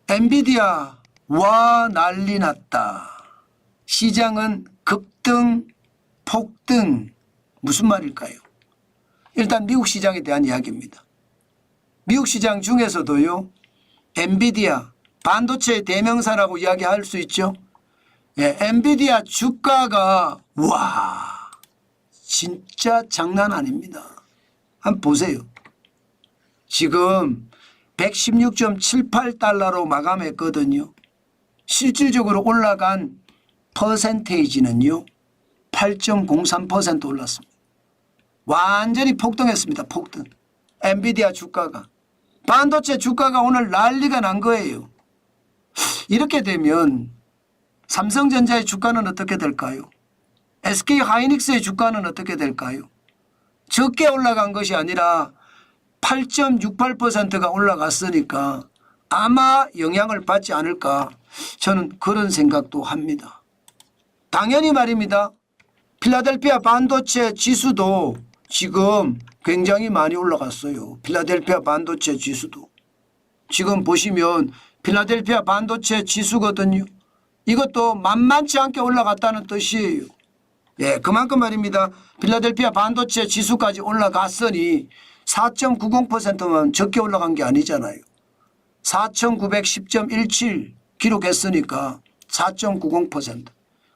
엔비디아 와 난리 났다. 시장은 급등, 폭등. 무슨 말일까요? 일단 미국 시장에 대한 이야기입니다. 미국 시장 중에서도요. 엔비디아 반도체의 대명사라고 이야기할 수 있죠. 예, 엔비디아 주가가 와 진짜 장난 아닙니다. 한번 보세요. 지금 116.78달러로 마감했거든요. 실질적으로 올라간 퍼센테이지는요. 8.03% 올랐습니다. 완전히 폭등했습니다. 폭등. 엔비디아 주가가. 반도체 주가가 오늘 난리가 난 거예요. 이렇게 되면 삼성전자의 주가는 어떻게 될까요? SK하이닉스의 주가는 어떻게 될까요? 적게 올라간 것이 아니라 8.68%가 올라갔으니까 아마 영향을 받지 않을까 저는 그런 생각도 합니다. 당연히 말입니다. 필라델피아 반도체 지수도 지금 굉장히 많이 올라갔어요. 필라델피아 반도체 지수도. 지금 보시면 필라델피아 반도체 지수거든요. 이것도 만만치 않게 올라갔다는 뜻이에요. 예, 그만큼 말입니다. 필라델피아 반도체 지수까지 올라갔으니 4.90%만 적게 올라간 게 아니잖아요. 4,910.17 기록했으니까 4.90%.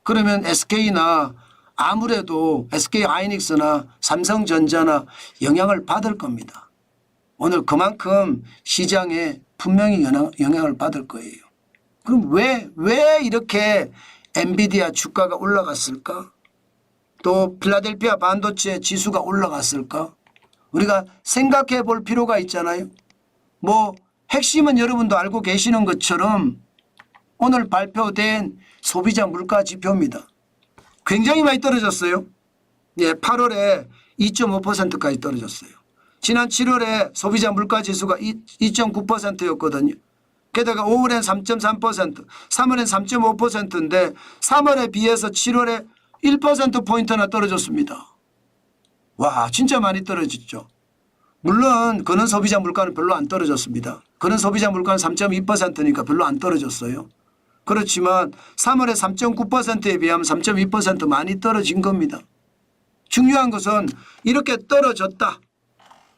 그러면 SK나 아무래도 SK하이닉스나 삼성전자나 영향을 받을 겁니다. 오늘 그만큼 시장에 분명히 영향을 받을 거예요. 그럼 왜 이렇게 엔비디아 주가가 올라갔을까? 또 필라델피아 반도체 지수가 올라갔을까? 우리가 생각해 볼 필요가 있잖아요. 뭐 핵심은 여러분도 알고 계시는 것처럼 오늘 발표된 소비자 물가 지표입니다. 굉장히 많이 떨어졌어요. 예, 8월에 2.5%까지 떨어졌어요. 지난 7월에 소비자 물가 지수가 2.9%였거든요. 게다가 5월엔 3.3%, 3월엔 3.5%인데 3월에 비해서 7월에 1%포인트나 떨어졌습니다. 와, 진짜 많이 떨어졌죠. 물론 그런 소비자 물가는 별로 안 떨어졌습니다. 그런 소비자 물가는 3.2%니까 별로 안 떨어졌어요. 그렇지만 3월에 3.9%에 비하면 3.2% 많이 떨어진 겁니다. 중요한 것은 이렇게 떨어졌다.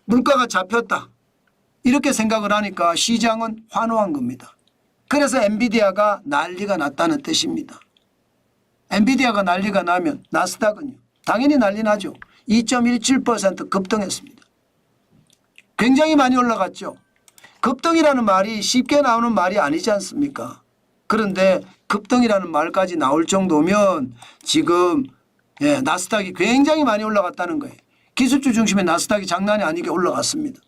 물가가 잡혔다. 이렇게 생각을 하니까 시장은 환호한 겁니다. 그래서 엔비디아가 난리가 났다는 뜻입니다. 엔비디아가 난리가 나면 나스닥은요. 당연히 난리 나죠. 2.17% 급등했습니다. 굉장히 많이 올라갔죠. 급등이라는 말이 쉽게 나오는 말이 아니지 않습니까? 그런데 급등이라는 말까지 나올 정도면 지금 나스닥이 굉장히 많이 올라갔다는 거예요. 기술주 중심의 나스닥이 장난이 아니게 올라갔습니다.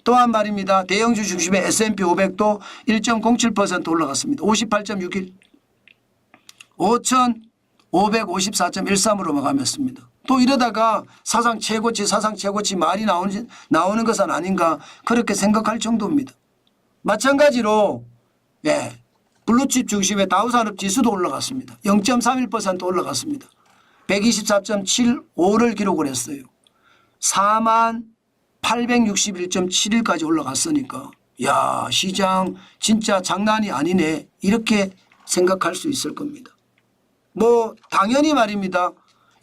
또한 말입니다. 대형주 중심의 S&P 500도 1.07% 올라갔습니다. 58.61 5,554.13으로 마감했습니다. 또 이러다가 사상 최고치 말이 나오는 것은 아닌가 그렇게 생각할 정도입니다. 마찬가지로 블루칩 중심의 다우산업지수도 올라갔습니다. 0.31% 올라갔습니다. 124.75를 기록을 했어요. 4861.71까지 올라갔으니까 야, 시장 진짜 장난이 아니네 이렇게 생각할 수 있을 겁니다. 뭐 당연히 말입니다.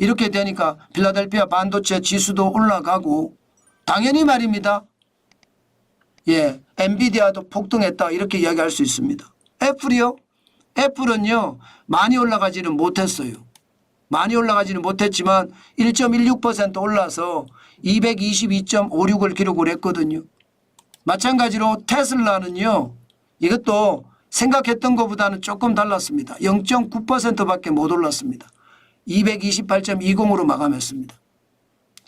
이렇게 되니까 필라델피아 반도체 지수도 올라가고 당연히 말입니다. 예, 엔비디아도 폭등했다 이렇게 이야기할 수 있습니다. 애플이요? 애플은요 많이 올라가지는 못했어요. 많이 올라가지는 못했지만 1.16% 올라서 222.56을 기록을 했거든요. 마찬가지로 테슬라는요 이것도 생각했던 것보다는 조금 달랐습니다. 0.9%밖에 못 올랐습니다. 228.20으로 마감했습니다.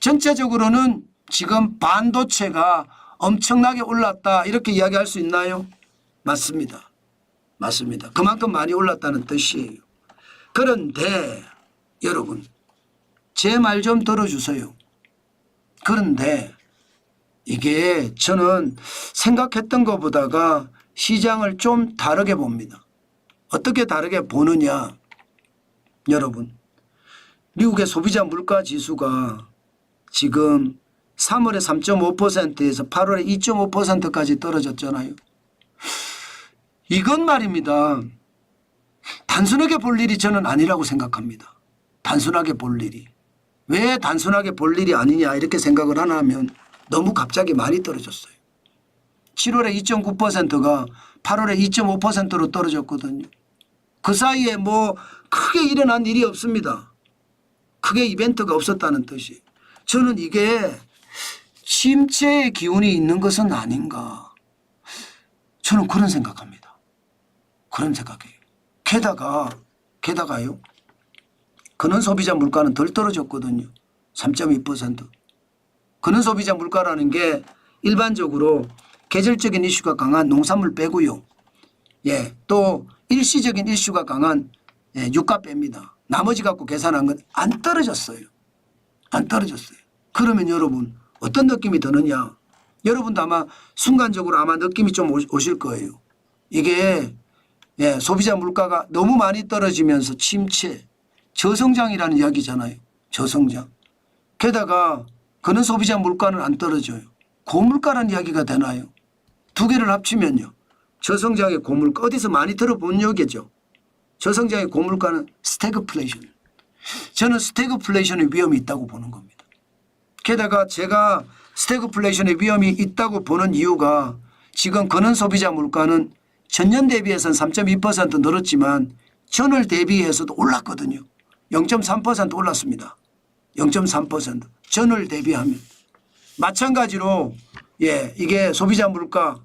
전체적으로는 지금 반도체가 엄청나게 올랐다 이렇게 이야기할 수 있나요? 맞습니다. 맞습니다. 그만큼 많이 올랐다는 뜻이에요. 그런데 여러분 제 말 좀 들어주세요. 그런데 이게 저는 생각했던 것보다가 시장을 좀 다르게 봅니다. 어떻게 다르게 보느냐. 여러분 미국의 소비자 물가 지수가 지금 3월에 3.5%에서 8월에 2.5%까지 떨어졌잖아요. 이건 말입니다. 단순하게 볼 일이 저는 아니라고 생각합니다. 단순하게 볼 일이. 왜 단순하게 볼 일이 아니냐 이렇게 생각을 하나 하면 너무 갑자기 많이 떨어졌어요. 7월에 2.9%가 8월에 2.5%로 떨어졌거든요. 그 사이에 뭐 크게 일어난 일이 없습니다. 크게 이벤트가 없었다는 뜻이. 저는 이게 침체의 기운이 있는 것은 아닌가. 저는 그런 생각합니다. 그런 생각이에요. 게다가요. 근원 소비자 물가는 덜 떨어졌거든요. 3.2%. 근원 소비자 물가라는 게 일반적으로 계절적인 이슈가 강한 농산물 빼고요. 예, 또 일시적인 이슈가 강한 유가 뺍니다. 나머지 갖고 계산한 건 안 떨어졌어요. 안 떨어졌어요. 그러면 여러분 어떤 느낌이 드느냐. 여러분도 아마 순간적으로 아마 느낌이 좀 오실 거예요. 이게 소비자 물가가 너무 많이 떨어지면서 침체, 저성장이라는 이야기잖아요. 저성장. 게다가 그는 소비자 물가는 안 떨어져요. 고물가라는 이야기가 되나요? 두 개를 합치면요. 저성장의 고물가 어디서 많이 들어본 얘기죠. 저성장의 고물가는 스태그플레이션. 저는 스태그플레이션의 위험이 있다고 보는 겁니다. 게다가 제가 스태그플레이션의 위험이 있다고 보는 이유가 지금 근원 소비자 물가는 전년 대비해서는 3.2% 늘었지만 전월 대비해서도 올랐거든요. 0.3% 올랐습니다. 0.3% 전월 대비하면. 마찬가지로 이게 소비자 물가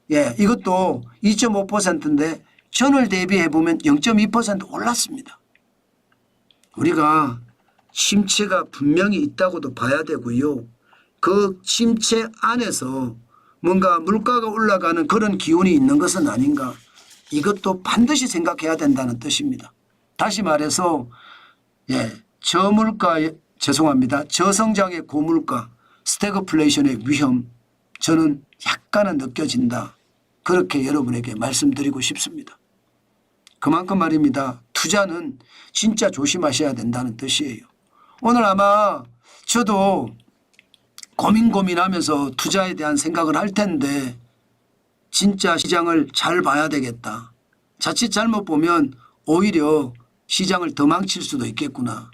이것도 2.5%인데 전월 대비해 보면 0.2% 올랐습니다. 우리가 침체가 분명히 있다고도 봐야 되고요. 그 침체 안에서 뭔가 물가가 올라가는 그런 기운이 있는 것은 아닌가. 이것도 반드시 생각해야 된다는 뜻입니다. 다시 말해서 저성장의 고물가, 스태그플레이션의 위험 저는 약간은 느껴진다. 그렇게 여러분에게 말씀드리고 싶습니다. 그만큼 말입니다. 투자는 진짜 조심하셔야 된다는 뜻이에요. 오늘 아마 저도 고민하면서 투자에 대한 생각을 할 텐데 진짜 시장을 잘 봐야 되겠다. 자칫 잘못 보면 오히려 시장을 더 망칠 수도 있겠구나.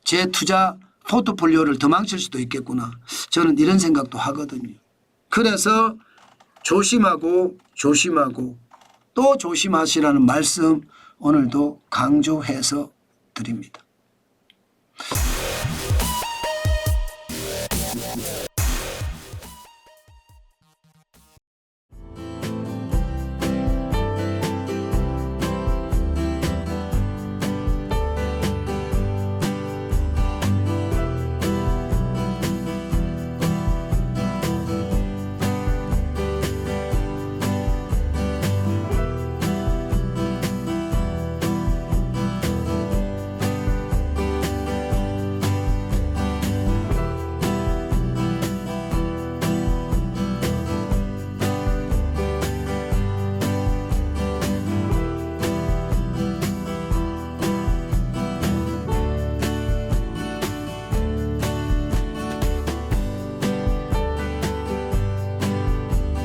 제 투자 포트폴리오를 더 망칠 수도 있겠구나. 저는 이런 생각도 하거든요. 그래서 조심하고 또 조심하시라는 말씀 오늘도 강조해서 드립니다.